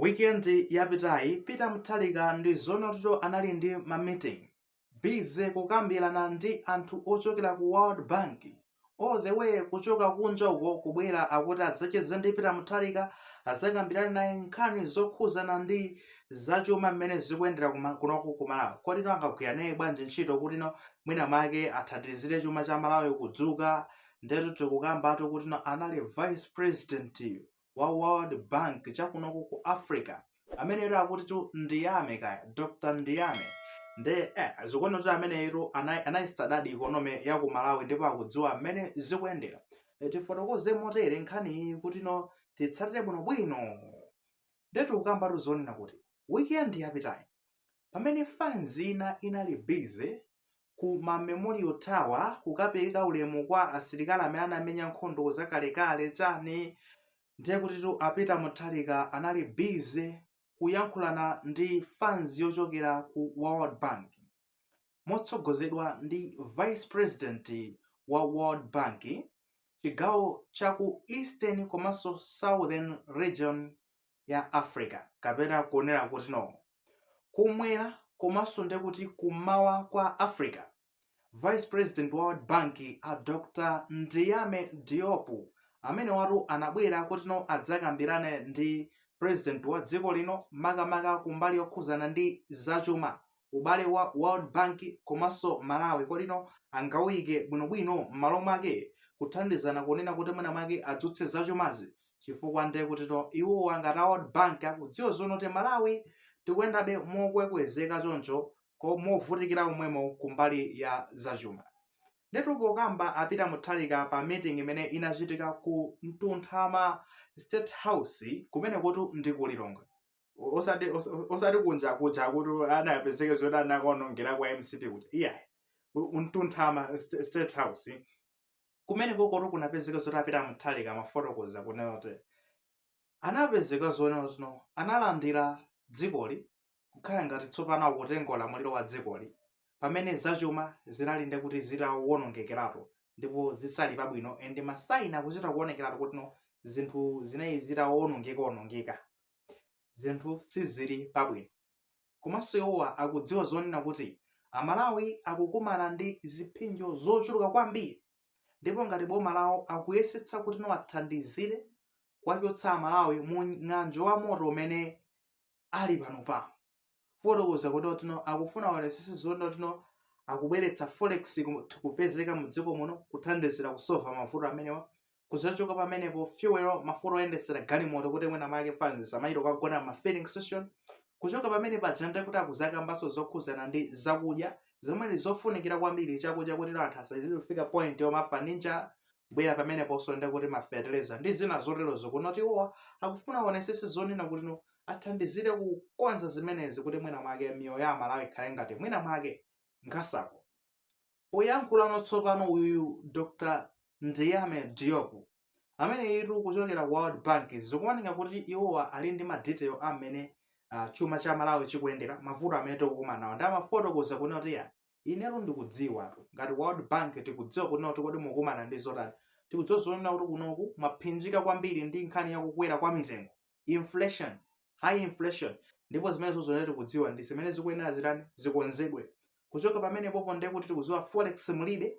Weekend yapitayi Peter Mutharika ndi Zonaldo anali ndi ma-meeting bize kukambirana ndi anthu ochokera ku World Bank all the way kuchoka kunja uko kubwera akuti adzacheze ndi Peter Mutharika adzakambirana naye nkhani zokhuzana ndi zachuma mmene zikuyendera kunoku ku Malawi. Kodi angagwira naye bwanji ntchito kuti mwina mwake athandizire chuma cha Malawi kudzuka. Ndetu tikukambatu kuti anali vice president wa World Bank chakunoku ku Africa amene akuti Ndiyame kaya Dr. Ndiyame nde zikuona kuti ameneyo anayisadadi ikonomi ya ku Malawi ndipo akudziwa mmene zikuyendera. Tifotokoze motere nkhani iyi kuti titsatire bwinobwino. Ndetu tikukambatu zonena kuti weekend yapitayi pamene fans ina inali busy ku Memorial Tower kukapereka ulemu kwa asilikali amene anamenya nkhondo zakalekale chani. Ndiye kuti Peter Mutharika anali busy kuyankhulana ndi fans yochokera ku World Bank motsogozedwa ndi vice president wa World Bank chigawo chaku Eastern komanso Southern region ya Africa kapena kuonera kuti kumwera komanso ndiye kuti kumawa kwa Africa. Vice president wa World Bank a Dr. Ndiyame Diop amene watu anabwera kuti adzakambirane ndi president wa dziko lino makamaka kumbali yokhuzana ndi zachuma ubale wa World Bank komanso Malawi kodi angawike bwinobwino m'malo mwake kuthandizana kunena kuti mwina mwake adzutse zachumazi chifukwa ndiye kuti iwo ngati World Bank akudziwa zonoti Malawi tikuyendabe mokwekwezeka choncho movutikira kumwemo kumbali ya zachuma. Ndetu pokamba Peter Mutharika pa meeting imene inachitika ku Mtunthama State House kumene kuti ndikulilonga osati kunja kuja kuti anapezeke zoti anakonongera kwa MCP kuti Mtunthama State House kumene kuti kunapezeka zoti Peter Mutharika mafotokoza kunena kuti anapezeka zoti analandira dzikoli kukhala ngati tsopano akutenga ulamuliro wa dzikoli pamene zachuma zinali ndi kuti zitawonongekerapo ndipo zisali pabwino ende masaina kuchita kuonekerapo kuti zinthu zinayi zitawonongeka zinthu sizili pabwino. Komanso iwowa akudziwa zonena kuti Amalawi akukumana ndi ziphinjo zochuluka kwambiri ndipo ngati boma lawo akuyesetsa kuti athandizire kuwachotsa Amalawi mu ng'anjo wa moto umene ali pano pano. Fotokoza kuti akufuna onesese zonena kuti akubweretsa forex kupezeka mu dziko muno kuthandizira kusolva mavuto amenewa kuzachoka pamenepo fuel mafuta oyendesera galimoto kuti mwina mwake fans samayiro kagona ma filling station kuchoka pamene pajanda kuti akuzakambaso zokhuzana ndi zakudya zomwe zofunikira kwambiri chakudya kuti anthu asazifika point yomafa ninja bwera pamenepo sonda kuti ma fertilizer ndi zina zoterozo kunoti iwowa akufuna onesese zonena kuti athandizire kukonza zimenezi kuti mwina mwake miyoyo ya Malawi ikhale ngati mwina mwake nkhasako. Poyankhula tsopano uyu Dr. Ndiyame Diop amene kuchokera ku World Bank zikuoneka kuti iwowa ali ndi madetail amene chuma cha Malawi chikuyendera mavuto amene tikukumana nawo ndi amafotokoza kuti inetu ndikudziwa ngati World Bank tikudziwa kuti kodi mukumana ndi zotani tikudziwa zonena kuti kunoku maphinjika kwambiri ndi nkhani yakukwera kwa mitengo inflation high inflation ndipo zimenezo zonena tikudziwa ndi zimene zikuyenera zitani zikonzedwe kuchoka pamene popo ndiye kuti tikudziwa forex mulibe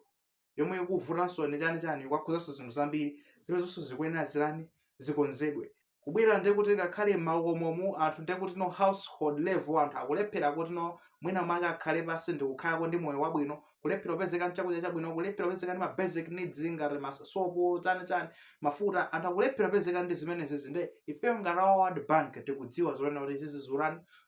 yomwe ikuvutanso ndi chani kwakhuzanso zinthu zambiri zimenezonso zikuyenera zitani zikonzedwe kubwera ndiye kuti ngakhale m'makomomu anthu ndiye kuti household level anthu akulephera kuti mwina mwake akhale pasi ndikukhalako ndi moyo wabwino kulephera kupezeka nchakudya chabwino kulephera kupezeka ndi ma basic needs ngati masopo chani mafuta anthu akulephera kupezeka ndi zimenezi nde ifeyo ngati World Bank tikudziwa zonena kuti zizi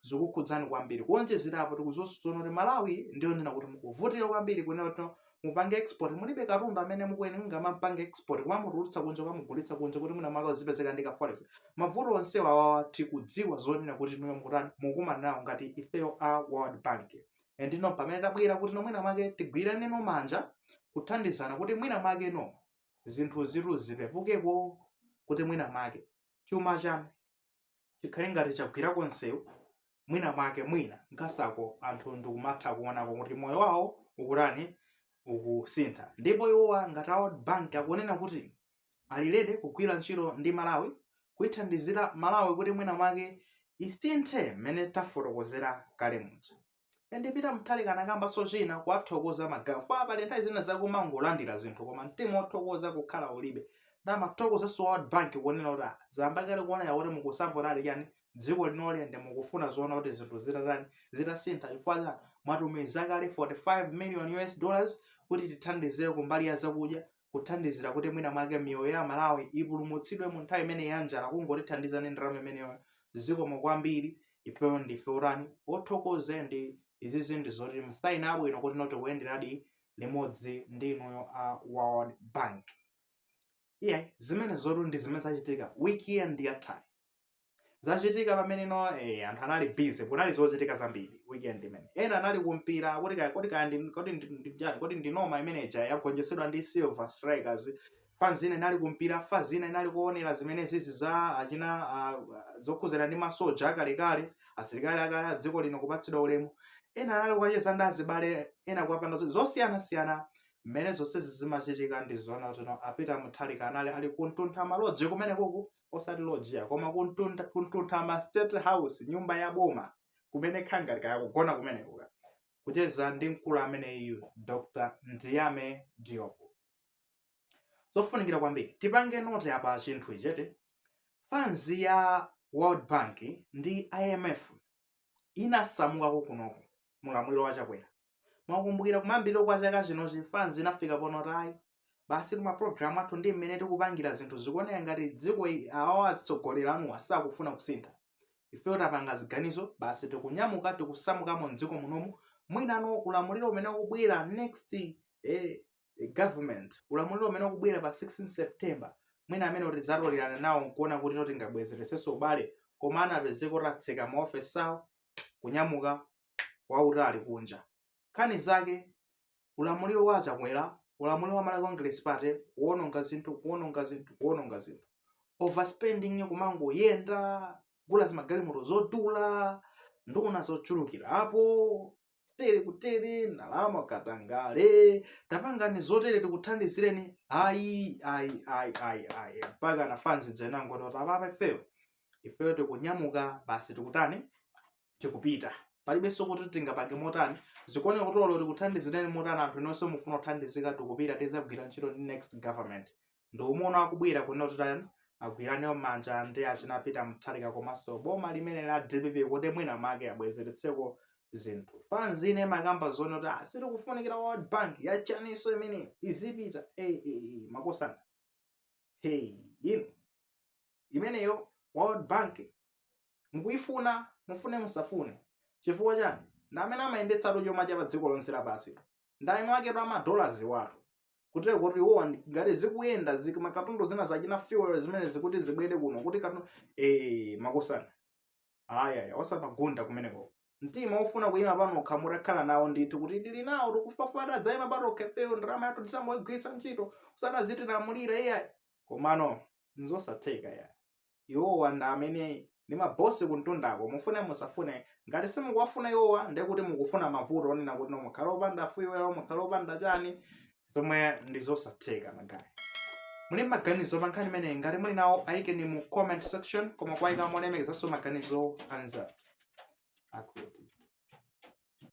zikukhudzani kwambiri kuonjezerapo tikudziwa kuti Malawi ndiyo ndina kuti mukuvutika kwambiri kunena kuti mupange export mulibe katundu amene mukuyenera mpange export kwamutulutsa kunja kwamugulitsa kunja kuti mwina mwake zipezeka ndi ka forex mavuto onsewa awawa tikudziwa zonena kuti mukumana nawo ngati ifeyo a World Bank ndino pamene tabwera kuti mwina mwake tigwirane manja kuthandizana kuti mwina mwake zinthu zitu zipepukepo kuti mwina mwake chuma chanu chikhale ngati chagwirako nsewu mwina mwake mwina nkhasako anthu ndikumatha kuonako kuti moyo wawo ukusintha ndipo iwowa ngati World Bank akunena kuti alilede kugwira ntchito ndi Malawi kuithandizira Malawi kuti mwina mwake isinthe mmene tafotokozera kale muja. Ende Peter Mutharika anakambanso china kuwathokoza magawo fa pali nthawi zina zakumangolandira zinthu koma mtima wothokoza kukhala ulibe. Ndamathokozanso World Bank kuonera kuti zamba kale kuonera kuti mukusamponali yani dziko linoli ende mukufuna zoona kuti zinthu zitasintha chifukwa mwatumiza kale $45 million kuti tithandizire kumbali ya zakudya, kuthandizira kuti mwina mwake miyoyo ya Malawi ipulumutsidwe mu nthawi imene ya njala kungotithandiza ndi ndalama imeneyo. Zikomo kwambiri ifeyo ndife urani othokoze ndi izizi ndi zoti masaini abwino kuti noti kuyenderadi limodzi ndi inuyo a World Bank. Zimene zotu ndi zimene zachitika weekend yatha. Zachitika pamene anthu anali busy, kunali zochitika zambiri weekend imene. Ena anali kumpira kuti ndinoma imeneja yagonjetsedwa ndi Silver Strikers. Fans ina inali kumpira, fans ina inali kuonera zimene zizi za achina zokhuzana ndi masoja akalekale, asilikali akale a dziko lino kupatsidwa ulemu. Ena anali kucheza ndi azibale, ena kuwapanga zosiyanasiyana. Mmene zonsezi zimachitika ndi zoona kuti a Peter Mutharika anali ali kuntuntha malodzi kumene kuku osati lodge koma kuntuntha ma State House, nyumba ya boma kumene khangati kayakugona kumeneko kucheza ndi mkulu ameneyu Dr. Ndiyame Diop. Zofunikira kwambiri tipange noti apa chinthu ichete. Fans ya World Bank ndi IMF inasamukako kunoko mulamuliro wachakwera. Mwakumbukira kumambiro kwa chaka chinochi fans inafika pono tayi basi kuma program athu ndi mmene tikupangira zinthu zikuoneka ngati dziko awo atsogolera anu asakufuna kusintha. Ifeyo tapanga ziganizo basi tikunyamuka tikusamuka mu dziko munomu mwinano ulamuliro umene ukubwera next government, ulamuliro umene ukubwera pa 16 September mwina amene tizatolirana nawo kuona kuti noti ngabwezeresenso ubale koma anapezeka tatseka maofesi awo kunyamuka wautali kunja. Kani zake ulamuliro wachakwera, ulamuliro wa Malawi Congress Party kuononga zinthu. Overspending kumango yenda, gula zimagalimoto zodula, nduna zochulukira apo, kutere ndalama katangale, tapangani zotere tikuthandizireni mpaka na fans jenango kuti apapa ifeyo tikunyamuka basi tikutani tikupita. Palibenso kuti tingapange motani zikuoneka kuti olo tikuthandizireni motani anthu inonso mufuna kuthandizika tikupita tizagwira ntchito ndi next government. Ndi umona akubwera kunena kuti agwirane manja ndi achina Peter Mutharika komanso boma limene la DPP kuti mwina make abwezeretseko zinthu. Fans ine makamba zoona kuti sitikufunikira World Bank yachaniso imene izipita makosana. Ino imeneyo World Bank mukuyifuna mufune musafune chifukwa chani ndamene amayendetsa chuma cha pa dziko lonse lapansi ndalama mwake pa $dollars watu kuti iwowa ngati zikuyenda makatundu zina zachina fuel zimene zikuti zibwere kuno kuti makosana osamagunda kumeneko. Mtima ofuna kuyima pano okhamura khala nawo ndithu kuti tili nawo tikufafata dzayima pato kefeyo ndalama yathu tisamoigwirisa ntchito usataziti namulira komano nzosatheka iwowa ndi amene ndi mabosi kuntundako mufune musafune ngati simukuwafuna iwowa ndiye kuti mukufuna mavuto onena kuti mukhala opanda fuel mukhala opanda chani zomwe ndi zosatheka magayi. Muli maganizo mankhani imene ngati muli nawo ayikeni mu comment section koma kwayika molemekeza maganizo anza akuti